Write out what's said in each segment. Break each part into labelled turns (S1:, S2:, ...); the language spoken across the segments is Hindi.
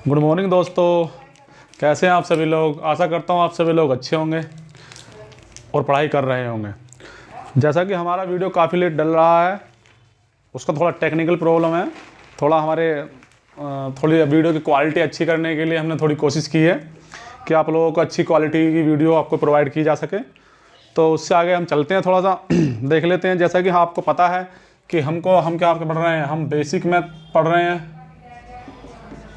S1: गुड मॉर्निंग दोस्तों, कैसे हैं आप सभी लोग। आशा करता हूं आप सभी लोग अच्छे होंगे और पढ़ाई कर रहे होंगे। जैसा कि हमारा वीडियो काफ़ी लेट डल रहा है, उसका थोड़ा टेक्निकल प्रॉब्लम है। थोड़ी वीडियो की क्वालिटी अच्छी करने के लिए हमने थोड़ी कोशिश की है कि आप लोगों को अच्छी क्वालिटी की वीडियो आपको प्रोवाइड की जा सके। तो उससे आगे हम चलते हैं, थोड़ा सा देख लेते हैं। जैसा कि आपको पता है कि हम क्या पढ़ रहे हैं, हम बेसिक मैथ पढ़ रहे हैं।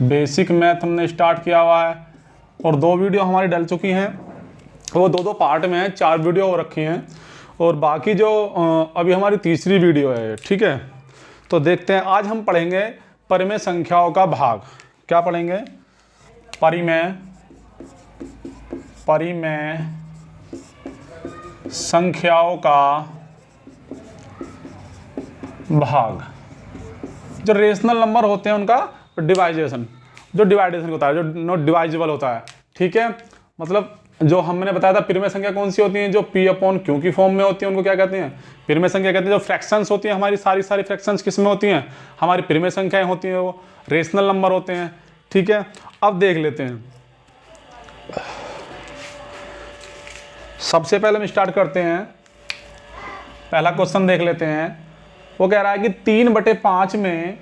S1: बेसिक मैथ हमने स्टार्ट किया हुआ है और 2 वीडियो हमारी डल चुकी हैं। वो 2 पार्ट में है, 4 वीडियो हो रखी हैं और बाकी जो अभी हमारी तीसरी वीडियो है। ठीक है, तो देखते हैं। आज हम पढ़ेंगे परिमेय संख्याओं का भाग। क्या पढ़ेंगे? परिमेय संख्याओं का भाग। जो रेशनल नंबर होते हैं उनका डिवाइजेशन, जो डिवाइडेशन होता है, जो नॉट डिवाइजेबल होता है। ठीक है, मतलब जो हमने बताया था परिमेय संख्या कौन सी होती है, जो P/Q की फॉर्म में होती है, उनको क्या कहते हैं? परिमेय संख्या कहते हैं। जो फ्रैक्शंस होती है हमारी, सारी फ्रैक्शंस किस में होती हैं? हमारी परिमेय संख्याएं होती हैं, वो रेशनल नंबर होते हैं। ठीक है, अब देख लेते हैं। सबसे पहले हम स्टार्ट करते हैं, पहला क्वेश्चन देख लेते हैं। वो कह रहा है कि 3/5 में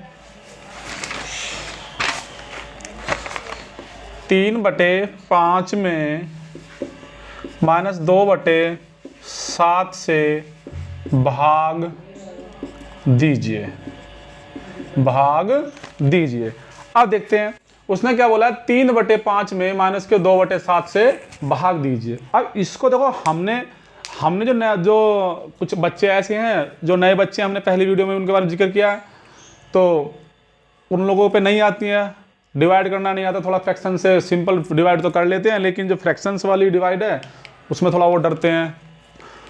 S1: 3/5 में -2/7 से भाग दीजिए। अब देखते हैं उसने क्या बोला है। 3/5 में -2/7 से भाग दीजिए। अब इसको देखो, हमने जो कुछ बच्चे ऐसे हैं, जो नए बच्चे, हमने पहली वीडियो में उनके बारे में जिक्र किया है, तो उन लोगों पे नहीं आती है, डिवाइड करना नहीं आता। थोड़ा फ्रैक्शन से सिंपल डिवाइड तो कर लेते हैं, लेकिन जो फ्रैक्शंस वाली डिवाइड है उसमें थोड़ा वो डरते हैं।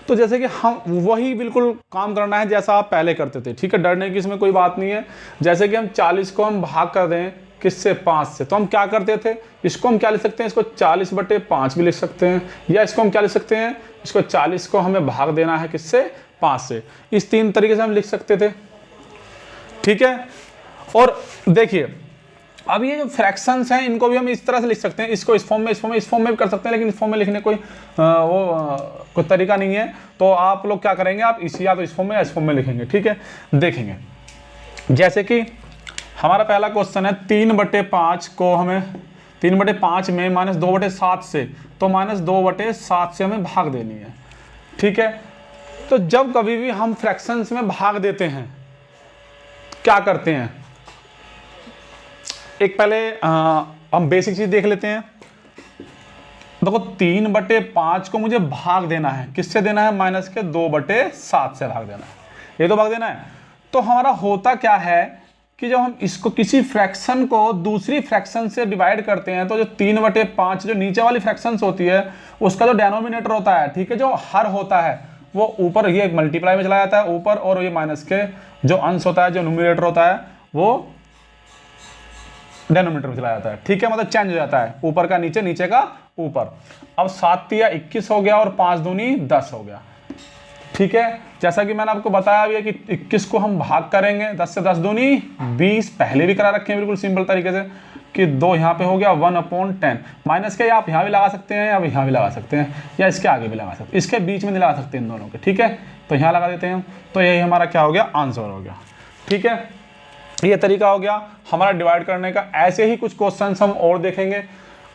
S1: तो जैसे कि हम वही बिल्कुल काम करना है जैसा आप पहले करते थे। ठीक है, डरने की इसमें कोई बात नहीं है। जैसे कि हम 40 को हम भाग कर दें किससे? 5 से, तो हम क्या करते थे? इसको हम क्या लिख सकते हैं? इसको 40/5 भी लिख सकते हैं, या इसको हम क्या लिख सकते हैं? इसको 40 को हमें भाग देना है किससे? 5 से। इस 3 तरीके से हम लिख सकते थे। ठीक है, और देखिए अब ये जो फ्रैक्शंस हैं इनको भी हम इस तरह से लिख सकते हैं। इसको इस फॉर्म में भी कर सकते हैं, लेकिन इस फॉर्म में लिखने कोई कोई तरीका नहीं है। तो आप लोग क्या करेंगे, आप या तो इस फॉर्म में या इस फॉर्म में लिखेंगे। ठीक है, देखेंगे। जैसे कि हमारा पहला क्वेश्चन है, 3/5 को हमें 3/5 में -2/7 से, तो -2/7 से हमें भाग देनी है। ठीक है, तो जब कभी भी हम फ्रैक्शंस में भाग देते हैं क्या करते हैं? एक पहले हम बेसिक चीज देख लेते हैं। देखो 3/5 को मुझे भाग देना है, किससे देना है? -2/7 से भाग देना है, ये तो भाग देना है। तो हमारा होता क्या है कि जब हम इसको किसी फ्रैक्शन को दूसरी फ्रैक्शन से डिवाइड करते हैं, तो जो 3/5 जो नीचे वाली फ्रैक्शंस होती है उसका जो डेनोमिनेटर होता है, ठीक है, जो हर होता है वो ऊपर, ये मल्टीप्लाई में चला जाता है ऊपर, और ये माइनस के जो अंश होता है, जो न्यूमरेटर होता है, वो डेनोमिनेटर में चला जाता है। ठीक है, मतलब चेंज हो जाता है, ऊपर का नीचे, नीचे का ऊपर। अब 7 × 21 हो गया और 5 दूनी 10 हो गया। ठीक है, जैसा कि मैंने आपको बताया भी है कि 21 को हम भाग करेंगे 10 से, 10 दूनी 20। पहले भी करा रखे हैं बिल्कुल सिंपल तरीके से कि 2 यहाँ पे हो गया 1/10। माइनस के आप यहाँ भी लगा सकते हैं, या यहाँ भी लगा सकते हैं, या इसके आगे भी लगा सकते हैं, इसके बीच में नहीं लगा सकते इन दोनों के। ठीक है, तो यहाँ लगा देते हैं। तो यही हमारा क्या हो गया? आंसर हो गया। ठीक है, ये तरीका हो गया हमारा डिवाइड करने का। ऐसे ही कुछ क्वेश्चंस हम और देखेंगे।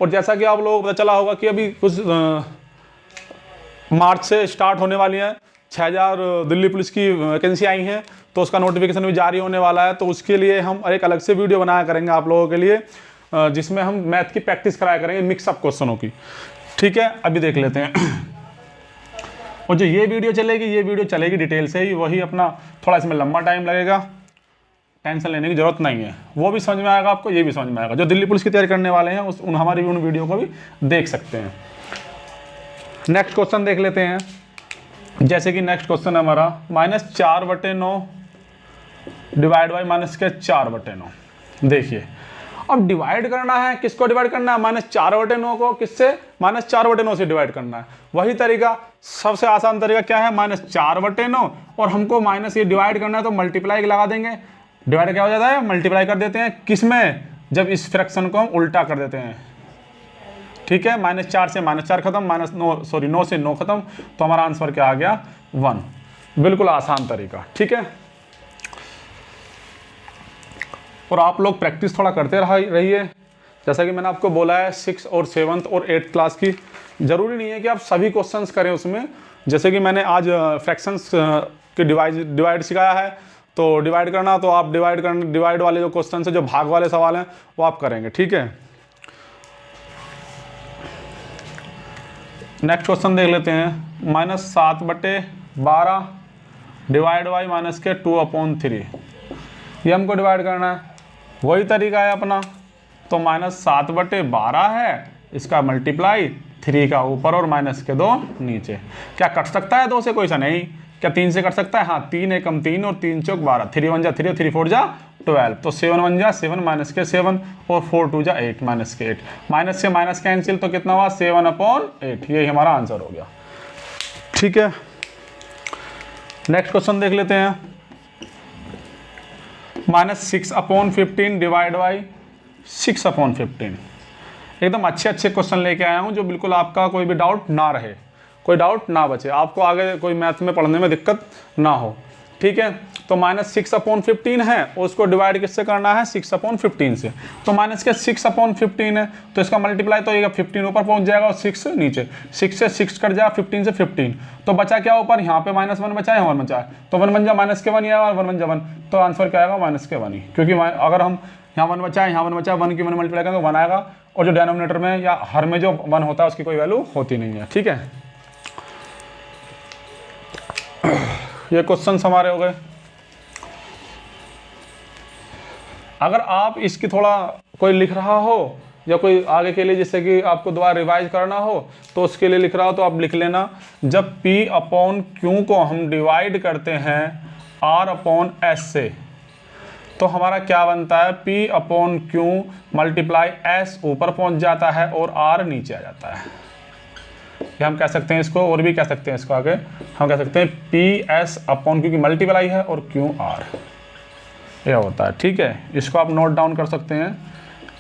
S1: और जैसा कि आप लोगों को पता चला होगा कि अभी कुछ मार्च से स्टार्ट होने वाली है, 6000 दिल्ली पुलिस की वैकेंसी आई हैं, तो उसका नोटिफिकेशन भी जारी होने वाला है। तो उसके लिए हम एक अलग से वीडियो बनाया करेंगे आप लोगों के लिए, जिसमें हम मैथ की प्रैक्टिस कराया करेंगे, मिक्सअप क्वेश्चनों की। ठीक है, अभी देख लेते हैं। और जो ये वीडियो चलेगी डिटेल से ही, वही अपना थोड़ा इसमें लंबा टाइम लगेगा, टेंशन लेने की जरूरत नहीं है। वो भी समझ में आएगा आपको, ये भी समझ में आएगा। जो दिल्ली पुलिस की तैयारी करने वाले हैं हमारी उन वीडियो को भी देख सकते हैं। नेक्स्ट क्वेश्चन देख लेते हैं। जैसे कि नेक्स्ट क्वेश्चन है हमारा -4/9 डिवाइड बाई -4/9। देखिए, अब डिवाइड करना है, किसको डिवाइड करना है? -4/9 को किससे? -4/9 से डिवाइड करना है। वही तरीका, सबसे आसान तरीका क्या है? -4/9, और हमको माइनस ये डिवाइड करना है तो मल्टीप्लाई लगा देंगे। डिवाइड क्या हो जाता है? मल्टीप्लाई कर देते हैं, किस में? जब इस फ्रैक्शन को हम उल्टा कर देते हैं, ठीक है, -4 से -4 खत्म, -9 से 9 खत्म, तो हमारा आंसर क्या आ गया 1। बिल्कुल आसान तरीका, ठीक है। और आप लोग प्रैक्टिस थोड़ा करते रहिए, जैसा कि मैंने आपको बोला है 6 और 7th और 8th क्लास की, ज़रूरी नहीं है कि आप सभी क्वेश्चंस करें उसमें। जैसे कि मैंने आज फ्रैक्शंस के डिवाइड सिखाया है, तो डिवाइड करना, तो आप डिवाइड वाले जो क्वेश्चन है, जो भाग वाले सवाल हैं, वो आप करेंगे, ठीक है। नेक्स्ट क्वेश्चन देख लेते हैं, -7/12 डिवाइड बाई -2/3, ये हमको डिवाइड करना है। वही तरीका है अपना, तो -7/12 है, इसका मल्टीप्लाई 3 का ऊपर और -2 नीचे। क्या कट सकता है 2 से? कोई सा नहीं। क्या 3 से कट सकता है? हाँ, 3 एकम 3 और 3 चौक 12, 3 1 जा 3 और 3 4 जा 12, तो 7 1 जा 7 -7 और 4 2 जा 8 -8, माइनस से माइनस कैंसिल, तो कितना हुआ 7/8, यही हमारा आंसर हो गया, ठीक है। नेक्स्ट क्वेश्चन देख लेते हैं, -6/15 डिवाइड बाई 6/15। एकदम अच्छे क्वेश्चन लेके आया हूँ, जो बिल्कुल आपका कोई भी डाउट ना रहे, कोई डाउट ना बचे, आपको आगे कोई मैथ में पढ़ने में दिक्कत ना हो, ठीक है। तो -6/15 है, उसको डिवाइड किससे करना है? 6/15 से। तो माइनस के 6/15 है, तो इसका मल्टीप्लाई तो ये 15 ऊपर पहुंच जाएगा और 6 नीचे, 6 से 6 कट जाएगा, 15 से 15, तो बचा क्या ऊपर? यहाँ पे -1 बचा है, 1 बचा है, तो 1 बन जा -1 ही आएगा और 1 बन जा 1, तो आंसर क्या आएगा? -1 ही, क्योंकि अगर हम यहाँ 1 बचा है, यहाँ 1 बचा है, 1 की 1 मल्टीप्लाई करेंगे तो 1 आएगा, और जो डिनोमिनेटर में या हर में जो 1 होता है उसकी कोई वैल्यू होती नहीं है, ठीक है। ये क्वेश्चन हमारे हो गए। अगर आप इसकी थोड़ा कोई लिख रहा हो या कोई आगे के लिए जैसे कि आपको दोबारा रिवाइज करना हो, तो उसके लिए लिख रहा हो तो आप लिख लेना, जब P/Q को हम डिवाइड करते हैं R/S से, तो हमारा क्या बनता है? P/Q मल्टीप्लाई S ऊपर पहुंच जाता है और R नीचे आ जाता है। या हम कह सकते हैं इसको, और भी कह सकते हैं इसको आगे, हम कह सकते हैं PS/Q की मल्टीप्लाई है और QR, यह होता है, ठीक है। इसको आप नोट डाउन कर सकते हैं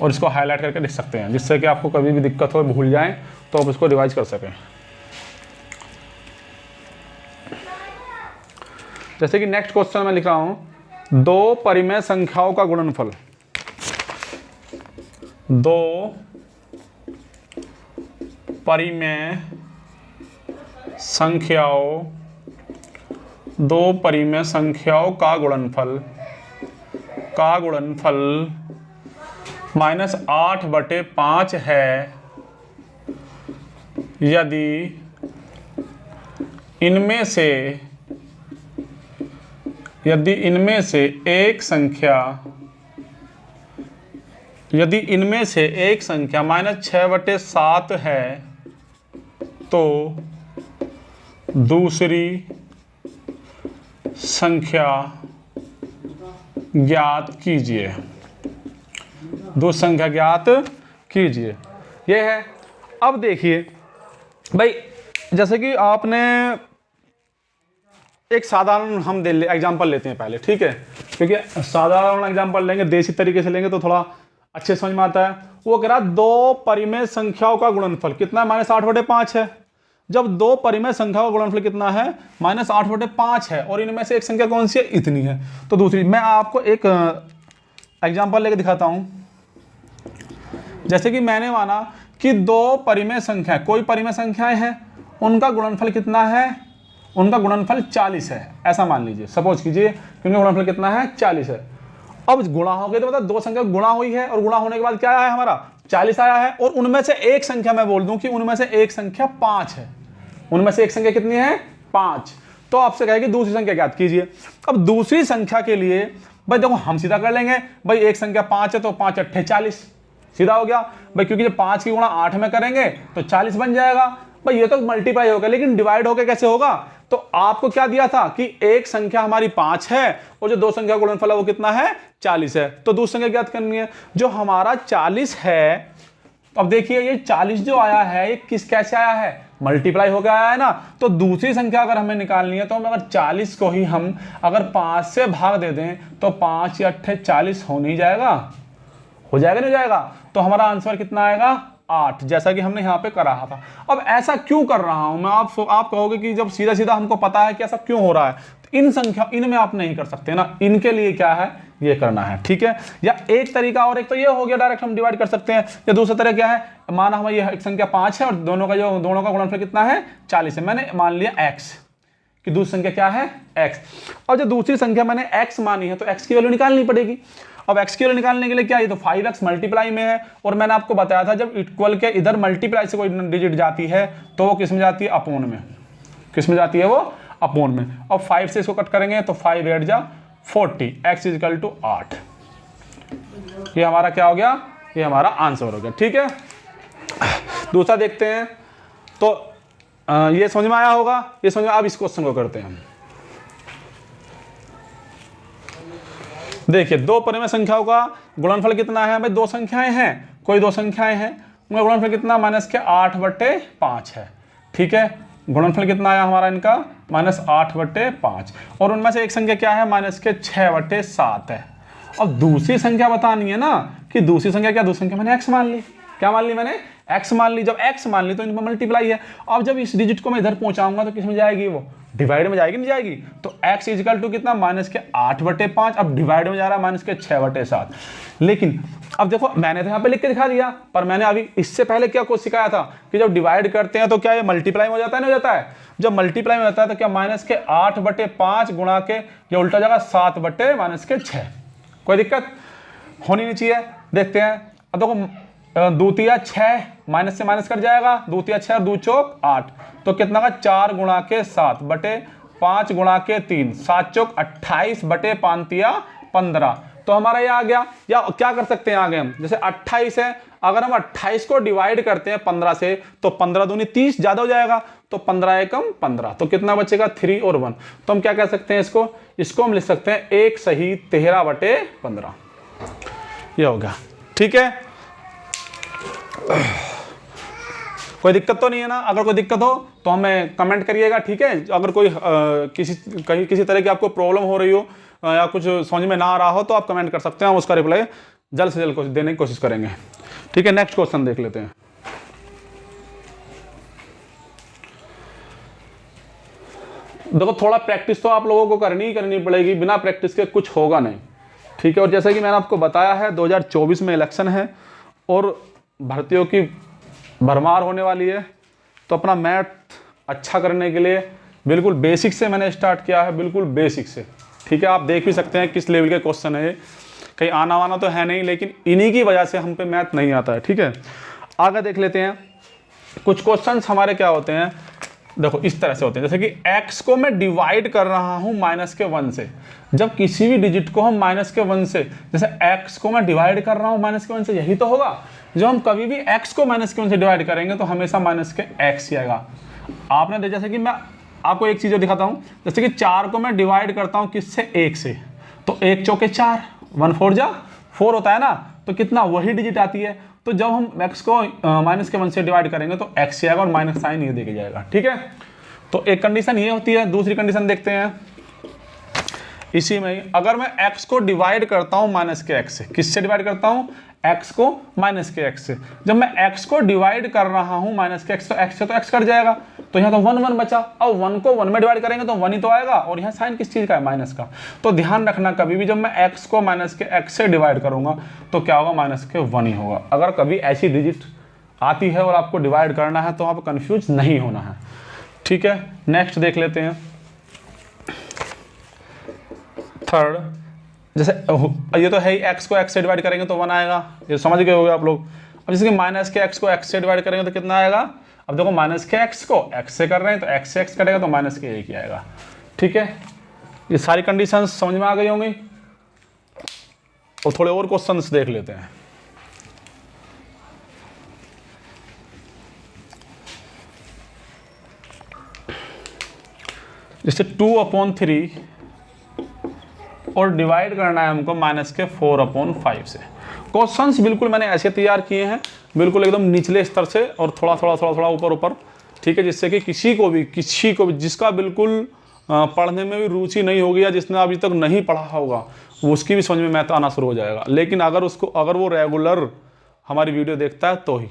S1: और इसको हाईलाइट करके लिख सकते हैं, जिससे कि आपको कभी भी दिक्कत हो, भूल जाएं, तो आप इसको रिवाइज कर सकें। जैसे कि नेक्स्ट क्वेश्चन मैं लिख रहा हूं, 2 परिमेय संख्याओं का गुणनफल, 2 परिमेय संख्याओं, 2 परिमेय संख्याओं का गुणनफल -8/5 है, यदि इनमें से एक संख्या -6/7 है, तो दूसरी संख्या ज्ञात कीजिए, दूसरी संख्या ज्ञात कीजिए, ये है। अब देखिए भाई, जैसे कि आपने एक साधारण हम एग्जांपल लेते हैं पहले, ठीक है, क्योंकि साधारण एग्जांपल लेंगे, देसी तरीके से लेंगे तो थोड़ा अच्छे समझ में आता है। वो कह रहा 2 परिमेय संख्याओं का गुणनफल कितना है? -8/5 है। जब 2 परिमेय संख्याओं का गुणनफल कितना है? -8/5 है, और इनमें से एक संख्या कौन सी है? इतनी है। तो दूसरी, मैं आपको एक एग्जांपल लेके दिखाता हूं। जैसे कि मैंने माना कि 2 परिमेय संख्या, कोई परिमेय संख्याएं हैं, उनका गुणनफल कितना है? उनका गुणनफल 40 है, ऐसा मान लीजिए, सपोज कीजिए कि उनका गुणनफल कितना है? 40 है। अब गुणा हो गया तो मतलब 2 संख्या गुणा हुई है, और गुणा होने के बाद क्या आया है हमारा? 40 आया है, और उनमें से एक संख्या, मैं बोल दूं कि उनमें से एक संख्या 5 है। उनमें से एक संख्या कितनी है? 5। तो आपसे कहेगी दूसरी संख्या ज्ञात कीजिए। अब दूसरी संख्या के लिए भाई देखो, हम सीधा कर लेंगे, भाई एक संख्या 5 है तो 5 8 40, सीधा हो गया भाई, क्योंकि जब 5 की गुणा 8 में करेंगे तो 40 बन जाएगा भाई। ये तो मल्टीप्लाई होगा, लेकिन डिवाइड होकर कैसे होगा? तो आपको क्या दिया था कि एक संख्या हमारी 5 है और जो 2 संख्या गुणनफल है वो कितना है? 40 है। तो दूसरी संख्या ज्ञात करनी है, जो हमारा 40 है। अब देखिए ये 40 जो आया है, ये कैसे आया है? मल्टीप्लाई हो गया आया है ना। तो दूसरी संख्या अगर हमें निकालनी है, तो हम अगर 40 को ही हम अगर 5 से भाग दे दें, तो 5 या 8 40 हो नहीं जाएगा? हो जाएगा नहीं हो जाएगा? तो हमारा आंसर कितना आएगा 8, जैसा कि हमने यहाँ पे कर रहा था। अब ऐसा क्यों कर रहा हूं मैं, आप कहोगे कि जब सीधा सीधा हमको पता है कि ऐसा क्यों हो रहा है, तो इन संख्या इनमें आप नहीं कर सकते ना, इनके लिए क्या है ये करना है, ठीक है। या एक तरीका और, एक तो ये हो गया डायरेक्ट हम डिवाइड कर सकते हैं, या दूसरा तरह क्या है, माना हमारी एक संख्या 5 है और दोनों का गुणनफल कितना है 40 है, मैंने मान लिया x कि दूसरी संख्या क्या है x, और जो दूसरी संख्या मैंने x मानी है तो x की वैल्यू निकालनी पड़ेगी। अब x की वैल्यू निकालने के लिए क्या है, तो 5x मल्टीप्लाई में है, और मैंने आपको बताया था जब इक्वल के इधर मल्टीप्लाई से कोई डिजिट जाती है तो वो किस में जाती है, अपोन में। किस में जाती है वो, अपोन में। अब 5 से इसको कट करेंगे तो 5 8 जा 40, x इक्वल टू 8। ये हमारा क्या हो गया, ये हमारा आंसर हो गया, ठीक है। दूसरा देखते हैं, तो ये समझ में आया होगा, ये समझ में। अब इस क्वेश्चन को करते हैं हम। देखिए, दो परिमेय संख्याओं का गुणनफल कितना है, हमें दो संख्याएं हैं, कोई दो संख्याएं हैं, उनका गुणनफल कितना -8/5 है, ठीक है। गुणनफल कितना आया हमारा इनका -8/5, और उनमें से एक संख्या क्या है -6/7 है। अब दूसरी संख्या बतानी है ना, कि दूसरी संख्या क्या, दूसरी संख्या मैंने x मान ली, क्या मान ली मैंने, x मान ली। जब x मान ली तो इनमें मल्टीप्लाई है। अब जब इस डिजिट को मैं इधर पहुंचाऊंगा तो किस में जाएगी, वो डिवाइड में जाएगी, नहीं जाएगी। तो x इक्वल टू कितना -8/5, अब डिवाइड में जा रहा है -6/7। लेकिन अब देखो, मैंने तो यहाँ पे लिख के दिखा दिया, पर मैंने अभी इससे पहले क्या कुछ सिखाया था कि जब डिवाइड करते हैं तो क्या ये मल्टीप्लाई में हो जाता है, नहीं हो जाता है। जब मल्टीप्लाई में होता है तो क्या -8/5 गुणा के ये उल्टा जाएगा 7/-6। कोई दिक्कत होनी नहीं चाहिए। देखते हैं, अब देखो दूतिया 6 माइनस से माइनस कर जाएगा, दूतिया 6 और 2 चौक 8, तो कितना का 4 गुणा के 7/5 गुणा के 3, 7 चौक 28/5 15। तो हमारा ये आ गया। या क्या कर सकते हैं आगे हम, जैसे 28 है, अगर हम 28 को डिवाइड करते हैं 15 से तो 15 दूनी 30, ज्यादा हो जाएगा, तो 15 एकम 15, तो कितना बचेगा 3 और 1। तो हम क्या कह सकते हैं इसको हम लिख सकते हैं 1 सही 13/15। ये हो गया, ठीक है। कोई दिक्कत तो नहीं है ना? अगर कोई दिक्कत हो तो हमें कमेंट करिएगा, ठीक है। अगर कोई किसी तरह की आपको प्रॉब्लम हो रही हो या कुछ समझ में ना आ रहा हो तो आप कमेंट कर सकते हैं, हम उसका रिप्लाई जल्द से जल्द देने की कोशिश करेंगे, ठीक है। नेक्स्ट क्वेश्चन देख लेते हैं। देखो, थोड़ा प्रैक्टिस तो आप लोगों को करनी पड़ेगी, बिना प्रैक्टिस के कुछ होगा नहीं, ठीक है। और जैसे कि मैंने आपको बताया है 2024 में इलेक्शन है और भर्तियों की भरमार होने वाली है, तो अपना मैथ अच्छा करने के लिए बिल्कुल बेसिक से मैंने स्टार्ट किया है, बिल्कुल बेसिक से, ठीक है। आप देख भी सकते हैं किस लेवल के क्वेश्चन है, कहीं आना वाना तो है नहीं, लेकिन इन्हीं की वजह से हम पे मैथ नहीं आता है, ठीक है। आगे देख लेते हैं। कुछ क्वेश्चंस हमारे क्या होते हैं, देखो इस तरह से होते हैं, जैसे कि x को मैं डिवाइड कर रहा हूं -1 से। जब किसी भी डिजिट को हम -1 से, जैसे x को मैं डिवाइड कर रहा हूं -1 से, यही तो होगा। जब हम कभी भी x को -1 से डिवाइड करेंगे तो हमेशा -x ही आएगा। आपने देखा, जैसे कि मैं आपको एक चीज और दिखाता हूं, जैसे कि 4 को मैं डिवाइड करता हूं किससे, 1 से, तो 1 चौके 4, 1 4 जा 4 होता है ना, तो कितना वही डिजिट आती है। तो जब हम x को -1 से डिवाइड करेंगे तो x ही आएगा और माइनस साइन ये देके जाएगा, ठीक है। तो एक कंडीशन ये होती है। दूसरी कंडीशन देखते हैं इसी में ही, अगर मैं x को डिवाइड करता हूं -x से, किससे डिवाइड करता हूं, x को -x से। जब मैं x को डिवाइड कर रहा हूं -x, तो x से तो x कट जाएगा, तो यहाँ तो 1 1 बचा। अब 1 को 1 में डिवाइड करेंगे तो 1 ही तो आएगा, और यहाँ साइन किस चीज का है, माइनस का। तो ध्यान रखना, कभी भी जब मैं x को -x से डिवाइड करूंगा तो क्या होगा, -1 ही होगा। अगर कभी ऐसी डिजिट आती है और आपको डिवाइड करना है तो आप कंफ्यूज नहीं होना है, ठीक है। नेक्स्ट देख लेते हैं, थर्ड। जैसे ये तो है ही, x को x से डिवाइड करेंगे तो 1 आएगा, ये समझ गए होंगे आप लोग। अब जैसे कि -x को x से डिवाइड करेंगे तो कितना आएगा। अब देखो, -x को x से कर रहे हैं तो x से x कटेगा तो -1 ही आएगा, ठीक है। ये सारी कंडीशंस समझ में आ गई होंगी। और थोड़े और क्वेश्चंस देख लेते हैं। जैसे 2/3 और डिवाइड करना है हमको -4/5 से। क्वेश्चंस बिल्कुल मैंने ऐसे तैयार किए हैं, बिल्कुल एकदम निचले स्तर से और थोड़ा ऊपर, ठीक है, जिससे कि किसी को भी जिसका बिल्कुल पढ़ने में भी रुचि नहीं होगी, या जिसने अभी तक नहीं पढ़ा होगा उसकी भी समझ में मैथ आना शुरू हो जाएगा। लेकिन अगर वो रेगुलर हमारी वीडियो देखता है तो ही,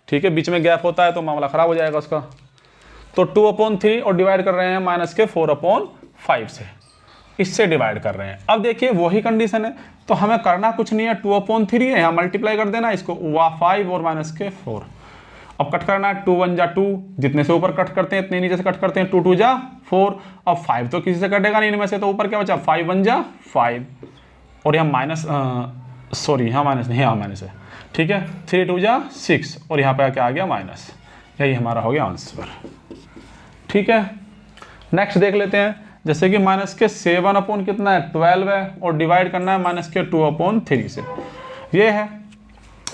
S1: ठीक है, बीच में गैप होता है तो मामला ख़राब हो जाएगा उसका। तो 2/3 और डिवाइड कर रहे हैं माइनस के 4/5 से, इससे डिवाइड कर रहे हैं। अब देखिए वही कंडीशन है, तो हमें करना कुछ नहीं है, 2/3 है, यहाँ मल्टीप्लाई कर देना इसको, 5 और माइनस के 4। अब कट करना है, 2 1 जा 2, जितने से ऊपर कट करते हैं इतने नीचे से कट करते हैं, 2 2 जा 4। अब 5 तो किसी से कटेगा नहीं इनमें से, तो ऊपर क्या बचा, 5 1 जा 5, और यहाँ माइनस, सॉरी यहाँ माइनस नहीं, यहाँ माइनस है, ठीक है, 3 2 जा 6, और यहाँ पर क्या आ गया माइनस। यही हमारा हो गया आंसर, ठीक है। नेक्स्ट देख लेते हैं, जैसे कि माइनस के 7 कितना है, 12 है, और डिवाइड करना है माइनस के 2/3 से, ये है।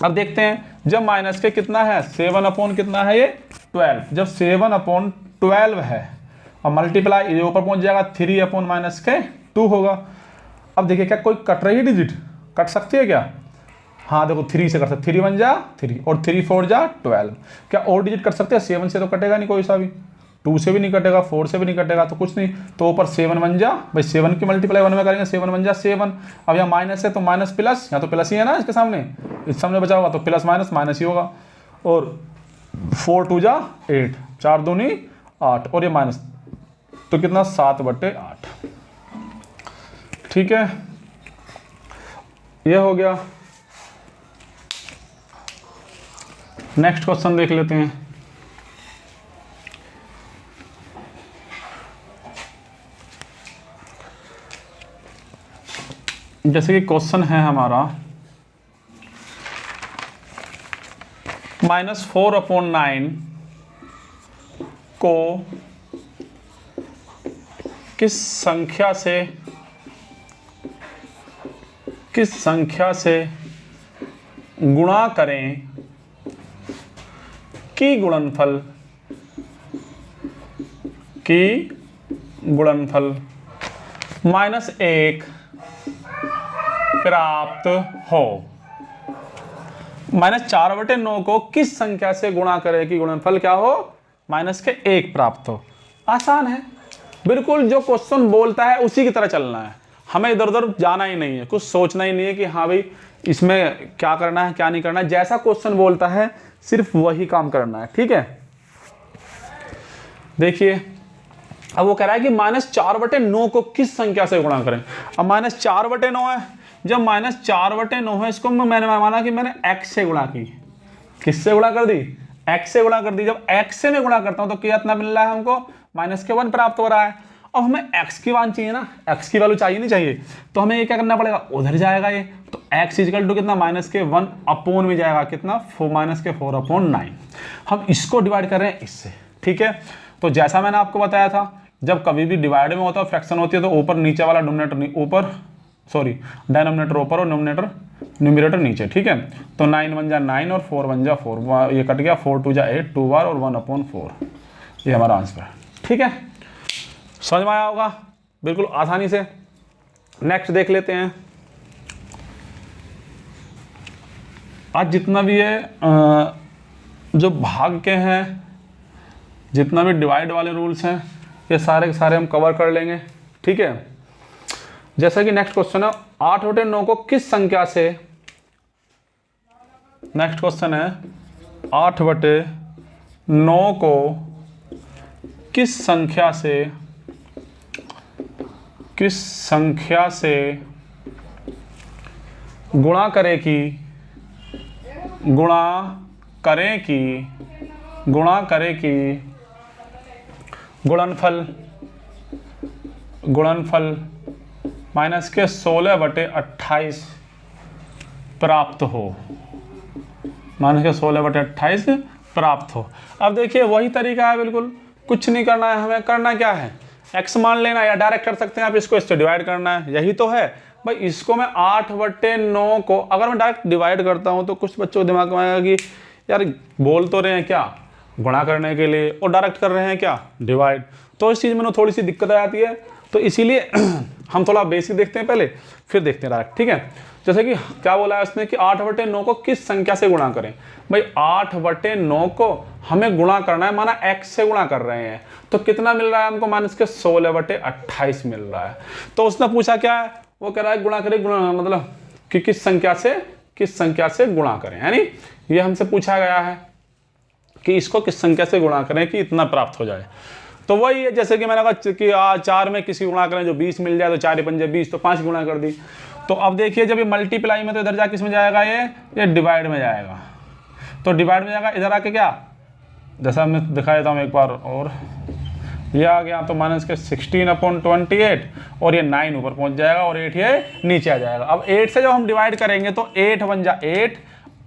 S1: अब देखते हैं, जब माइनस के कितना है, 7 कितना है, ये 12, जब 7/12 है और मल्टीप्लाई ये ऊपर पहुंच जाएगा 3/-2 होगा। अब देखिए क्या कोई कट रही है डिजिट, कट सकती है क्या, हाँ देखो 3 से कर सकते, 3 1 जा 3 और 3 4 जा 12। क्या और डिजिट कट सकते हैं, 7 से तो कटेगा नहीं कोई सा भी, 2 से भी नहीं कटेगा, 4 से भी नहीं कटेगा, तो कुछ नहीं, तो ऊपर 7 1 जा, भाई 7 की मल्टीप्लाई 1 में करेंगे, 7 1 जा 7। अब यहाँ माइनस है तो माइनस प्लस, यहाँ तो प्लस ही है ना इसके सामने, इस सामने बचा होगा तो प्लस माइनस माइनस ही होगा, और 4 2 जा 8, 4 दूनी 8, और ये माइनस, तो कितना 7/8, ठीक है, ये हो गया। नेक्स्ट क्वेश्चन देख लेते हैं। जैसे कि क्वेश्चन है हमारा -4/9 को किस संख्या से गुणा करें कि गुणनफल -1 प्राप्त हो। -4/9 को किस संख्या से गुणा करें कि गुणनफल क्या हो, -1 प्राप्त हो। आसान है बिल्कुल, जो क्वेश्चन बोलता है उसी की तरह चलना है, हमें इधर उधर जाना ही नहीं है, कुछ सोचना ही नहीं है कि हाँ भाई इसमें क्या करना है क्या नहीं करना है, जैसा क्वेश्चन बोलता है सिर्फ वही काम करना है, ठीक है। देखिए अब वो कह रहा है कि -4/9 को किस संख्या से गुणा करें। अब -4/9 है, जब -4/9 है, इसको मैंने माना कि मैंने x से गुणा की, किससे गुणा कर दी, x से गुणा कर दी। जब x से मैं गुणा करता हूं तो कितना मिल रहा है हमको, -1 प्राप्त हो रहा है। अब हमें x की मान चाहिए ना, x की वैल्यू चाहिए नहीं चाहिए, तो हमें ये क्या करना पड़ेगा, उधर जाएगा ये, तो x इक्वल टू कितना, -1 में जाएगा कितना, -4/9। हम इसको डिवाइड कर रहे हैं इससे, ठीक है। तो जैसा मैंने आपको बताया था, जब कभी भी डिवाइड में होता है, फ्रैक्शन होती है, तो ऊपर नीचे वाला डिनोमिनेटर ऊपर और न्यूमरेटर नीचे, ठीक है। तो 9 1 जा 9 और 4 1 जा 4, ये कट गया, 4 2 जा 8, 2 बार और 1/4, ये हमारा आंसर है, ठीक है। समझ में आया होगा बिल्कुल आसानी से। नेक्स्ट देख लेते हैं। आज जितना भी है जो भाग के हैं, जितना भी डिवाइड वाले रूल्स हैं, ये सारे के सारे हम कवर कर लेंगे, ठीक है। जैसा कि नेक्स्ट क्वेश्चन है, 8/9 को किस संख्या से, नेक्स्ट क्वेश्चन है 8/9 को किस संख्या से गुणा करें कि गुणनफल -16/28 प्राप्त हो, -16/28 प्राप्त हो। अब देखिए वही तरीका है बिल्कुल, कुछ नहीं करना है, हमें करना क्या है, x मान लेना, या डायरेक्ट कर सकते हैं आप इसको, इससे डिवाइड करना है, यही तो है भाई। इसको मैं 8/9 को अगर मैं डायरेक्ट डिवाइड करता हूं तो कुछ बच्चों के दिमाग में आएगा कि यार बोल तो रहे हैं क्या गुणा करने के लिए, और डायरेक्ट कर रहे हैं क्या डिवाइड, तो इस चीज़ में थोड़ी सी दिक्कत आ जाती है। तो इसीलिए हम थोड़ा बेसिक देखते हैं पहले, फिर देखते हैं डायरेक्ट, ठीक है। जैसे कि क्या बोला है उसने कि 8/9 को किस संख्या से गुणा करें। भाई 8/9 को हमें गुणा करना है, माना x से गुणा कर रहे हैं, तो कितना मिल रहा है हमको, माइनस के 16/28 मिल रहा है। तो उसने पूछा क्या है, वो कह रहा है गुणा करें, गुणा मतलब कि किस संख्या से गुणा करें, है नी, ये हमसे पूछा गया है कि इसको किस संख्या से गुणा करें कि इतना प्राप्त हो जाए। तो वही है, जैसे कि मैंने कहा कि 4 में किसी गुणा करें जो 20 मिल जाए, तो 4 पंजे 20, तो 5 गुणा कर दी। तो अब देखिए जब ये मल्टीप्लाई में, तो इधर जाके किस में जाएगा, ये डिवाइड में जाएगा। तो डिवाइड में जाएगा, इधर आके क्या, जैसा मैं दिखा देता हूँ एक बार और, ये आ गया तो माइनस के 16/28 और ये 9 ऊपर पहुंच जाएगा और 8 ये नीचे आ जाएगा। अब 8 से जब हम डिवाइड करेंगे तो 8 1 जा 8,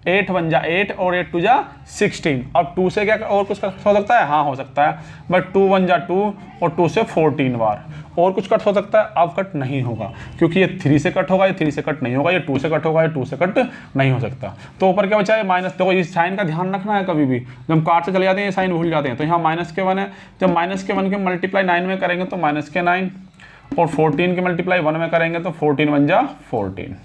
S1: 8 1 जा 8 और 8 2 जा 16। अब 2 से क्या और कुछ कट हो सकता है, हाँ हो सकता है, बट 2 1 जा 2 और 2 से 14 बार और कुछ कट हो सकता है। अब कट नहीं होगा क्योंकि ये 3 से कट होगा, ये 3 से कट नहीं होगा, ये 2 से कट होगा, ये 2 से कट नहीं हो सकता। तो ऊपर क्या बचा है, माइनस। देखो इस साइन का ध्यान रखना है, कभी भी जब हम काट से चले जाते हैं ये साइन भूल जाते हैं। तो यहाँ -1 है, जब -1 के मल्टीप्लाई 9 में करेंगे तो -9 और 14 के मल्टीप्लाई 1 में करेंगे तो 14 1 जा 14,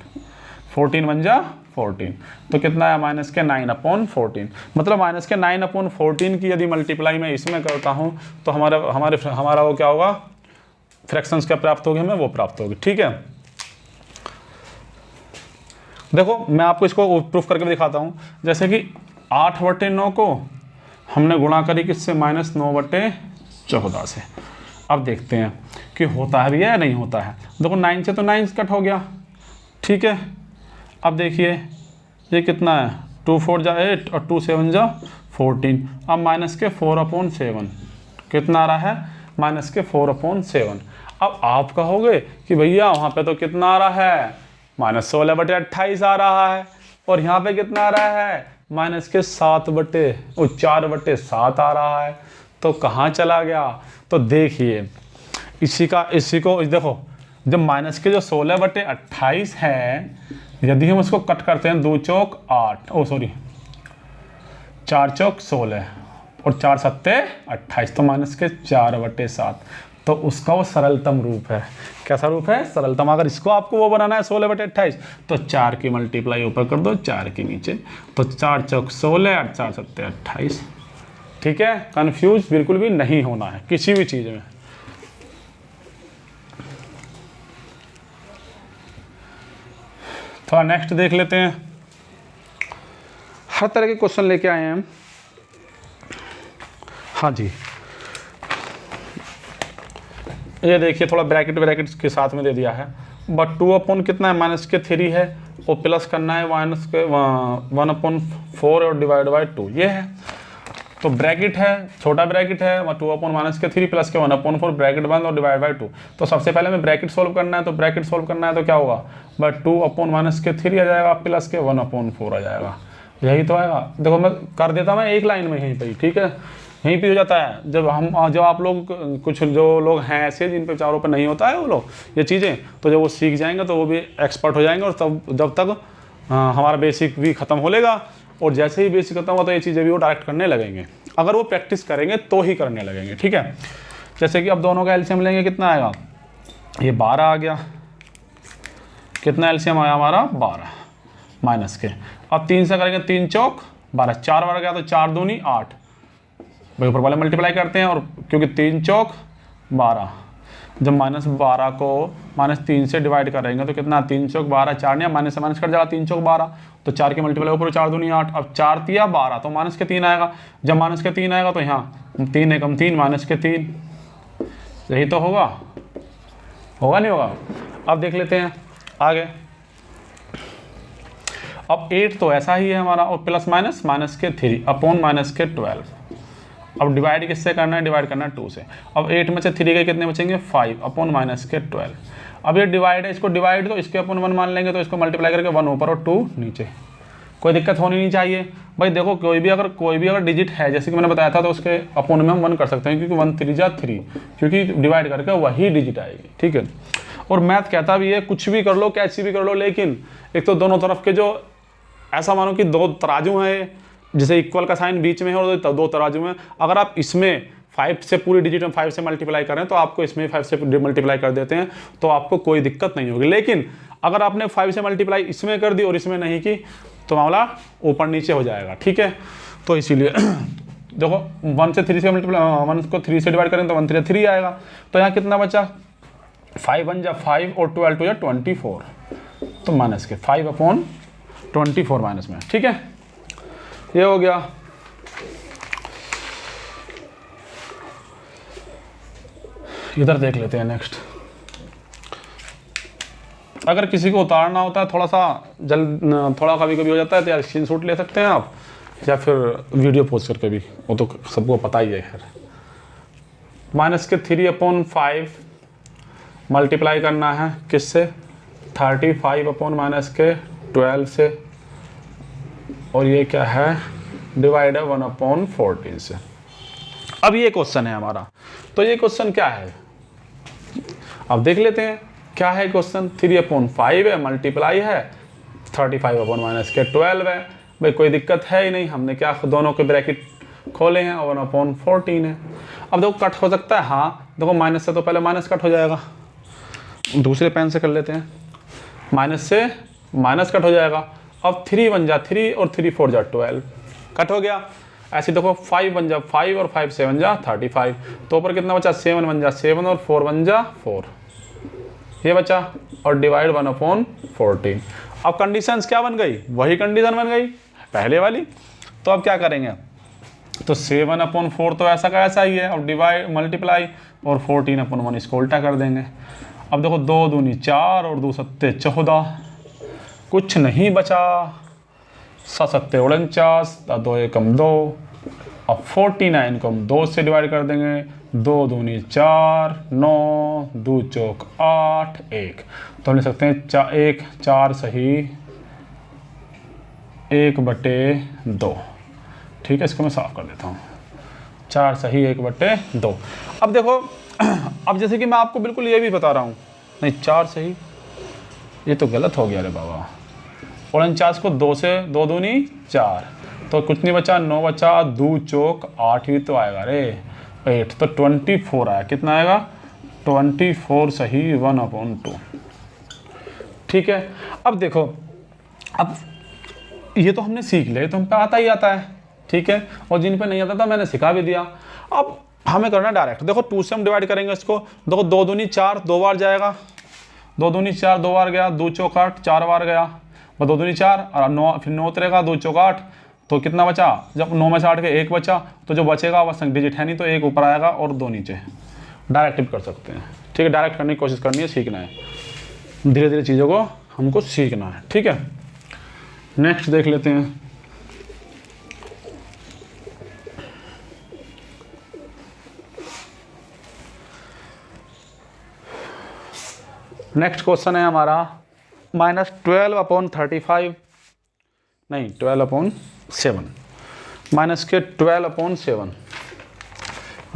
S1: 14 1 जा 14, तो कितना है -9/14। मतलब -9/14 की यदि मल्टीप्लाई मैं इसमें करता हूँ तो हमारा वो क्या होगा, फ्रैक्शंस क्या प्राप्त होगी, हमें वो प्राप्त होगी, ठीक है। देखो मैं आपको इसको प्रूफ करके दिखाता हूँ। जैसे कि 8/9 को हमने गुणा करी किससे, -9/14 से। अब देखते हैं कि होता है भी है या नहीं होता है। देखो 9 से तो 9 कट हो गया, ठीक है। अब देखिए ये कितना है, 2 4 जा 8 और 2 7 जा 14। अब -4/7 कितना आ रहा है, -4/7। अब आप कहोगे कि भैया वहाँ पे तो कितना आ रहा है, -16/28 आ रहा है, और यहाँ पे कितना आ रहा है, -4/7 आ रहा है। तो कहाँ चला गया। तो देखिए इसी को देखो, जब माइनस के जो 16/28 है, यदि हम उसको कट करते हैं 2 चौक 8, 4 चौक 16 और 4 सत्ते 28, तो -4/7। तो उसका वो सरलतम रूप है। कैसा रूप है, सरलतम। अगर इसको आपको वो बनाना है 16/28, तो 4 की मल्टीप्लाई ऊपर कर दो, 4 के नीचे, तो 4 चौक 16 और 4 सत्ते 28, ठीक है। कंफ्यूज बिल्कुल भी नहीं होना है किसी भी चीज़ में। थोड़ा नेक्स्ट देख लेते हैं। हर तरह के क्वेश्चन लेके आए हैं हम। हाँ जी, ये देखिए थोड़ा ब्रैकेट के साथ में दे दिया है, बट 2 कितना है, -3 है, वो प्लस करना है -1/4 और डिवाइड बाय 2, ये है। तो ब्रैकेट है, छोटा ब्रैकेट है, 2/-3 प्लस के 1/4 ब्रैकेट बंद और डिवाइड बाय 2। तो सबसे पहले हमें ब्रैकेट सोल्व करना है, तो ब्रैकेट सोल्व करना है तो क्या होगा, बट 2/-3 आ जाएगा प्लस के 1/4 आ जाएगा, यही तो आएगा। देखो मैं कर देता हूँ एक लाइन में यहीं पर, ठीक है, यहीं पे हो जाता है। जब आप लोग, कुछ जो लोग हैं ऐसे जिन पे चारों पे नहीं होता है वो लोग ये चीज़ें, तो जब वो सीख जाएंगे तो वो भी एक्सपर्ट हो जाएंगे, और तब जब तक हमारा बेसिक भी ख़त्म हो लेगा, और जैसे ही बेसिक खत्म हुआ तो ये चीज़ें भी वो डायरेक्ट करने लगेंगे। अगर वो प्रैक्टिस करेंगे तो ही करने लगेंगे, ठीक है। जैसे कि अब दोनों का एलसीएम लेंगे, कितना आएगा, ये 12 आ गया। कितना एलसीएम आया हमारा, 12 माइनस के। अब 3 से करेंगे, 3 चौक 12, 4 बार गया तो 4 दूनी 8, भाई ऊपर वाले मल्टीप्लाई करते हैं, और क्योंकि 3 चौक 12, जब -12 को -3 से डिवाइड करेंगे तो कितना, 3 चौक 12, 4 नहीं, माइनस से माइनस कट जाएगा, 3 चौक 12, तो 4 के मल्टीप्लाई ऊपर 4 दूनी 8, अब 4 तिया 12, तो -3 आएगा। जब -3 आएगा तो यहाँ 3 एकम 3, -3, यही तो होगा नहीं होगा। अब देख लेते हैं आगे। अब 8 तो ऐसा ही है हमारा, और प्लस माइनस -3 अपॉन -12। अब डिवाइड किससे करना है, डिवाइड करना है 2 से। अब 8 में से 3 के कितने बचेंगे, 5 अपॉन -12। अब ये डिवाइड है, इसको डिवाइड तो इसके अपॉन 1 मान लेंगे, तो इसको मल्टीप्लाई करके 1 ऊपर और 2 नीचे, कोई दिक्कत होनी नहीं चाहिए। भाई देखो कोई भी अगर डिजिट है, जैसे कि मैंने बताया था, तो उसके अपॉन में हम 1 कर सकते हैं, क्योंकि 1 3 जा 3, क्योंकि डिवाइड करके वही डिजिट आएगी, ठीक है। और मैथ कहता भी है कुछ भी कर लो, कैसी भी कर लो, लेकिन एक तो दोनों तरफ के जो, ऐसा मानो कि 2 तराजू हैं, जैसे इक्वल का साइन बीच में है और 2 तराजू हैं, अगर आप इसमें 5 से पूरी डिजिट में 5 से मल्टीप्लाई करें तो आपको इसमें 5 से मल्टीप्लाई कर देते हैं, तो आपको कोई दिक्कत नहीं होगी। लेकिन अगर आपने 5 से मल्टीप्लाई इसमें कर दी और इसमें नहीं की तो मामला ऊपर नीचे हो जाएगा, ठीक है। तो इसीलिए देखो 1 से 3 से मल्टीप्लाई, 1 को 3 से डिवाइड करें तो 1 3 3 आएगा। तो यहाँ कितना बचा, 5 1 जा 5 और 12 2 जा 24, तो माइनस के 5/24 माइनस में, ठीक है। ये हो गया। इधर देख लेते हैं नेक्स्ट। अगर किसी को उतारना होता है थोड़ा सा थोड़ा कभी कभी हो जाता है तो यार स्क्रीनशॉट ले सकते हैं आप, या फिर वीडियो पोस्ट करके भी, वो तो सबको पता ही है खैर। माइनस के 3/5 मल्टीप्लाई करना है किससे, 35/-12 से, और ये क्या है, डिवाइड है 1/14 से। अब ये क्वेश्चन है हमारा, तो ये क्वेश्चन क्या है अब देख लेते हैं क्या है क्वेश्चन। 3/5 है, मल्टीप्लाई है 35/-12 है। भाई कोई दिक्कत है ही नहीं, हमने क्या दोनों के ब्रैकेट खोले हैं और 1/14 है। अब देखो कट हो सकता है, हाँ देखो माइनस से तो पहले माइनस कट हो जाएगा, दूसरे पेन से कर लेते हैं, माइनस से माइनस कट हो जाएगा। अब 3 1 जा 3 और 3 4 जा 12 कट हो गया। ऐसे देखो 5 1 जा 5 और 5 7 जा 35, तो ऊपर कितना बचा, 7 1 जा 7 और 4 1 जा 4, ये बचा, और डिवाइड 1/14। अब कंडीशंस क्या बन गई, वही कंडीशन बन गई पहले वाली। तो अब क्या करेंगे, तो 7/4 तो ऐसा का ऐसा ही है, अब डिवाइड मल्टीप्लाई और 14/1 इसको उल्टा कर देंगे। अब देखो 2 दूनी 4 और 2 सत्ते 14, कुछ नहीं बचा, 7 सत्ते 49, 2 एकम 2। अब 49 को हम 2 से डिवाइड कर देंगे, 2 दूनी 4, 9, 2 चौक 8, 1, तो हम लिख सकते हैं 4 सही 1/2, ठीक है। इसको मैं साफ कर देता हूँ, 4 सही 1/2। अब देखो अब जैसे कि मैं आपको बिल्कुल ये भी बता रहा हूँ, नहीं 4 सही, ये तो गलत हो गया रे बाबा, 49 को 2 से 2 दूनी 4, तो कुछ नहीं बचा, 9 बचा, 2 चौक 8 ही तो आएगा रे 8, तो 24 आया। कितना आएगा, 24 सही 1/2, ठीक है। अब देखो, अब ये तो हमने सीख लिया, तो हम पे आता ही आता है, ठीक है, और जिन पे नहीं आता था मैंने सिखा भी दिया। अब हमें करना डायरेक्ट, देखो 2 से हम डिवाइड करेंगे इसको, देखो 2 दूनी 4 2 बार जाएगा, 2 दूनी 4 2 बार गया, 2 चौक 8 4 बार गया, 2 दूनी 4 और 9, फिर 9 उतरेगा, 2 चौक 8, तो कितना बचा, जब 9 में से 8 के 1 बचा, तो जो बचेगा वह संग डिजिट है नहीं, तो 1 ऊपर आएगा और 2 नीचे। डायरेक्ट भी कर सकते हैं, ठीक है, डायरेक्ट करने की कोशिश करनी है, सीखना है, धीरे धीरे चीज़ों को हमको सीखना है, ठीक है। नेक्स्ट देख लेते हैं। नेक्स्ट क्वेश्चन है हमारा -12/35, नहीं 12/7, माइनस के 12/7।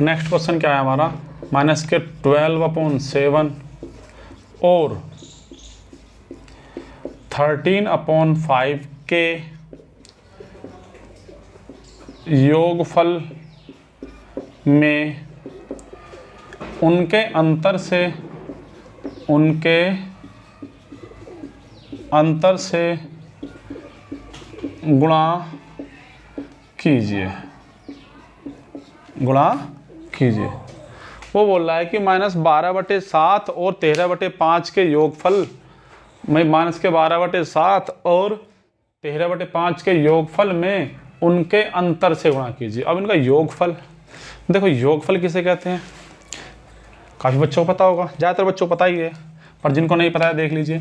S1: नेक्स्ट क्वेश्चन क्या है हमारा, माइनस के 12/7 और 13/5 के योगफल में उनके अंतर से गुणा कीजिए, वो बोल रहा है कि -12/7 और 13/5 के योगफल में, माइनस के 12/7 और 13/5 के योगफल में उनके अंतर से गुणा कीजिए। अब इनका योगफल, देखो योगफल किसे कहते हैं, काफ़ी बच्चों को पता होगा, ज़्यादातर बच्चों को पता ही है, पर जिनको नहीं पता है देख लीजिए।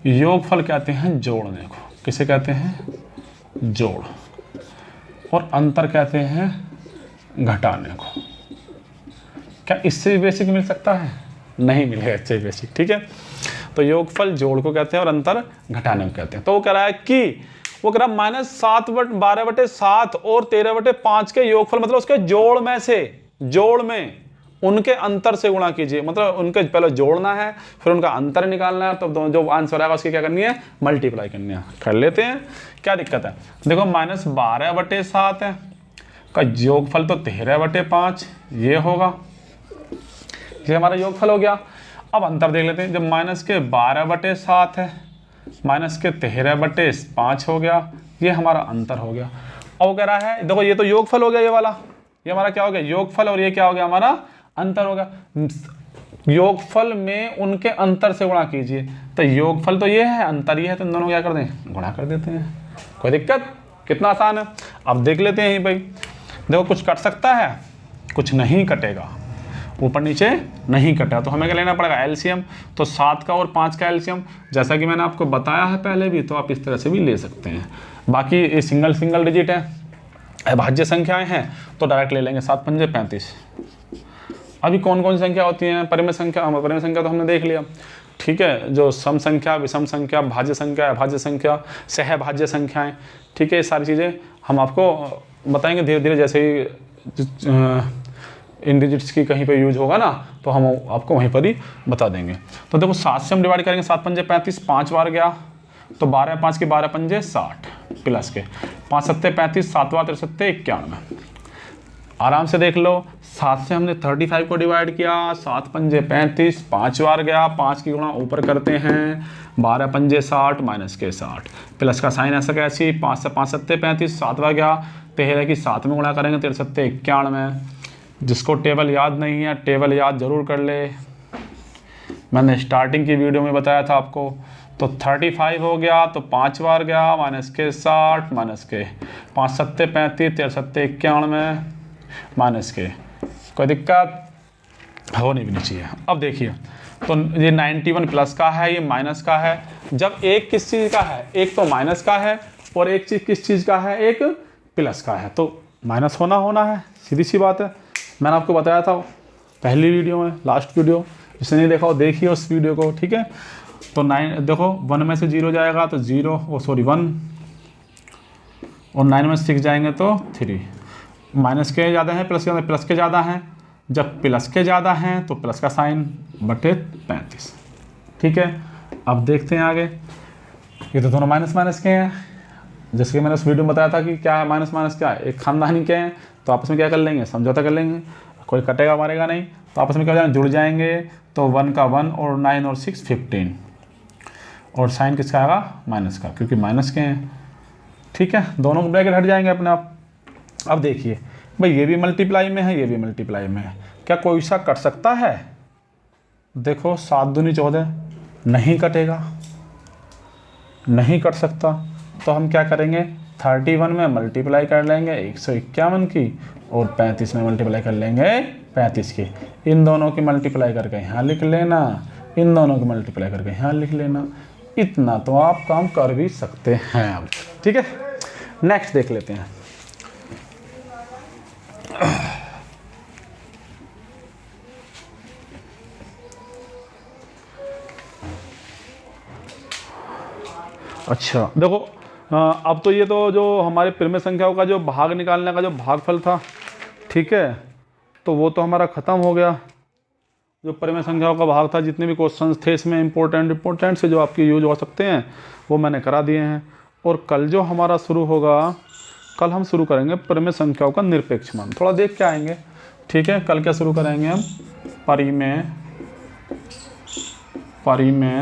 S1: योगफल कहते हैं जोड़ने को, किसे कहते हैं, जोड़, और अंतर कहते हैं घटाने को। क्या इससे भी बेसिक मिल सकता है, नहीं मिलेगा इससे भी बेसिक, ठीक है। तो योगफल जोड़ को कहते हैं और अंतर घटाने को कहते हैं। तो वो कह रहा है कि वो कह रहा है -12/7 और 13/5 के योगफल, मतलब उसके जोड़ में से, जोड़ में उनके अंतर से गुणा कीजिए, मतलब उनके पहले जोड़ना है फिर उनका अंतर निकालना है, तो जो आंसर आएगा उसकी क्या करनी है, मल्टीप्लाई करनी है। कर लेते हैं, क्या दिक्कत है। देखो -12/7 है, का योगफल तो 13/5 ये होगा, ये हमारा योगफल हो गया। अब अंतर देख लेते हैं, जब माइनस के 12/7 है, माइनस के 13/5 हो गया, ये हमारा अंतर हो गया। अब कह रहा है देखो ये तो योगफल हो गया, ये वाला ये हमारा क्या हो गया योगफल, और ये क्या हो गया हमारा अंतर हो गया। योगफल में उनके अंतर से गुणा कीजिए, तो योगफल तो ये है, अंतर ये है, तो इन दोनों क्या कर दें गुणा कर देते हैं, कोई दिक्कत, कितना आसान है। अब देख लेते हैं भाई, देखो कुछ कट सकता है, कुछ नहीं कटेगा, ऊपर नीचे नहीं कटा, तो हमें क्या लेना पड़ेगा एलसीएम। तो 7 का और 5 का एलसीएम, जैसा कि मैंने आपको बताया है पहले भी, तो आप इस तरह से भी ले सकते हैं। बाकी ये सिंगल डिजिट है, अभाज्य संख्याएं हैं, तो डायरेक्ट ले लेंगे 7 पंजे 35। अभी कौन कौन सी संख्या होती हैं, परिमेय संख्या तो हमने देख लिया, ठीक है, जो सम संख्या, विषम संख्या, भाज्य संख्या, अभाज्य संख्या, सहभाज्य संख्याएं, ठीक है, ये सारी चीज़ें हम आपको बताएंगे धीरे धीरे, जैसे ही इन डिजिट्स की कहीं पे यूज होगा ना, तो हम आपको वहीं पर ही बता देंगे। तो देखो 7 से हम डिवाइड करेंगे, 7 पंजे 35, 5 बार गया, तो 12 5 के 12 पंजे 60 प्लस के 5 सत्ते 35, 7 बार 63 91। आराम से देख लो, 7 से हमने 35 को डिवाइड किया, 7 पंजे 35, 5 बार गया, 5 की गुणा ऊपर करते हैं, 12 पंजे 60 माइनस के 60, प्लस का साइन ऐसा कैसी, 5 से 5 सत्ते 35, 7 बार गया, 13 की 7 में गुणा करेंगे, 63 91। जिसको टेबल याद नहीं है, टेबल याद जरूर कर ले, मैंने स्टार्टिंग की वीडियो में बताया था आपको। तो 35 हो गया, तो 5 बार गया, माइनस के 60 माइनस के 5 सत्ते 35, 13 सत्ते 91 माइनस के, कोई दिक्कत होनी भी नहीं चाहिए। अब देखिए, तो ये 91 प्लस का है, ये माइनस का है। जब एक किस चीज़ का है, एक तो माइनस का है, और एक चीज़ किस चीज़ का है, एक प्लस का है, तो माइनस होना है, सीधी सी बात है। मैंने आपको बताया था पहली वीडियो में, लास्ट वीडियो, जिसने नहीं देखा हो देखिए उस वीडियो को, ठीक है। तो 9 देखो 1 में से 0 जाएगा तो 0, 1, और 9 में 6 जाएंगे तो 3। माइनस के ज़्यादा है, प्लस के ज़्यादा हैं, जब प्लस के ज़्यादा हैं तो प्लस का साइन बटे 35, ठीक है। अब देखते हैं आगे, ये तो दोनों माइनस के हैं, जैसे कि मैंने उस वीडियो में बताया था कि क्या है माइनस क्या है, एक खानदानी के हैं, तो आपस में क्या कर लेंगे समझौता कर लेंगे, कोई कटेगा मारेगा नहीं, तो आपस में क्या हो जाएगा जुड़ जाएंगे। तो 1 का 1 और 9 और 6 15, और साइन किसका आएगा माइनस का, क्योंकि माइनस के हैं, ठीक है, दोनों को ब्रैकेट हट जाएंगे अपने आप। अब देखिए भाई, ये भी मल्टीप्लाई में है, ये भी मल्टीप्लाई में है, क्या कोई सा कट सकता है? देखो 7 दूनी 14, नहीं कटेगा, नहीं कट सकता, तो हम क्या करेंगे 31 में मल्टीप्लाई कर लेंगे 151 की, और 35 में मल्टीप्लाई कर लेंगे 35 की। इन दोनों की मल्टीप्लाई करके यहाँ लिख लेना, इन दोनों की मल्टीप्लाई करके यहाँ लिख लेना, इतना तो आप काम कर भी सकते हैं अब, ठीक है। नेक्स्ट देख लेते हैं। अच्छा देखो, अब तो ये तो जो हमारे परिमेय संख्याओं का जो भाग निकालने का जो भागफल था, ठीक है, तो वो तो हमारा ख़त्म हो गया। जो परिमेय संख्याओं का भाग था, जितने भी क्वेश्चंस थे इसमें इम्पोर्टेंट से जो आपके यूज हो सकते हैं, वो मैंने करा दिए हैं। और कल जो हमारा शुरू होगा, कल हम शुरू करेंगे परिमेय संख्याओं का निरपेक्ष मान, थोड़ा देख के आएंगे, ठीक है। कल क्या शुरू करेंगे हम, परिमेय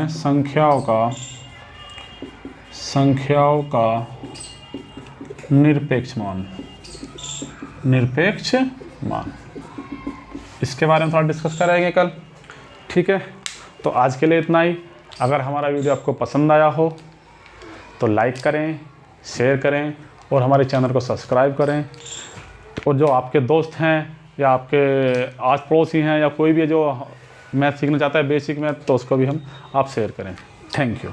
S1: संख्याओं का निरपेक्ष मान, इसके बारे में थोड़ा डिस्कस करेंगे कल, ठीक है। तो आज के लिए इतना ही। अगर हमारा वीडियो आपको पसंद आया हो तो लाइक करें, शेयर करें, और हमारे चैनल को सब्सक्राइब करें। और जो आपके दोस्त हैं या आपके आस पड़ोसी हैं या कोई भी जो मैथ सीखना चाहता है बेसिक मैथ, तो उसको भी आप शेयर करें। Thank you.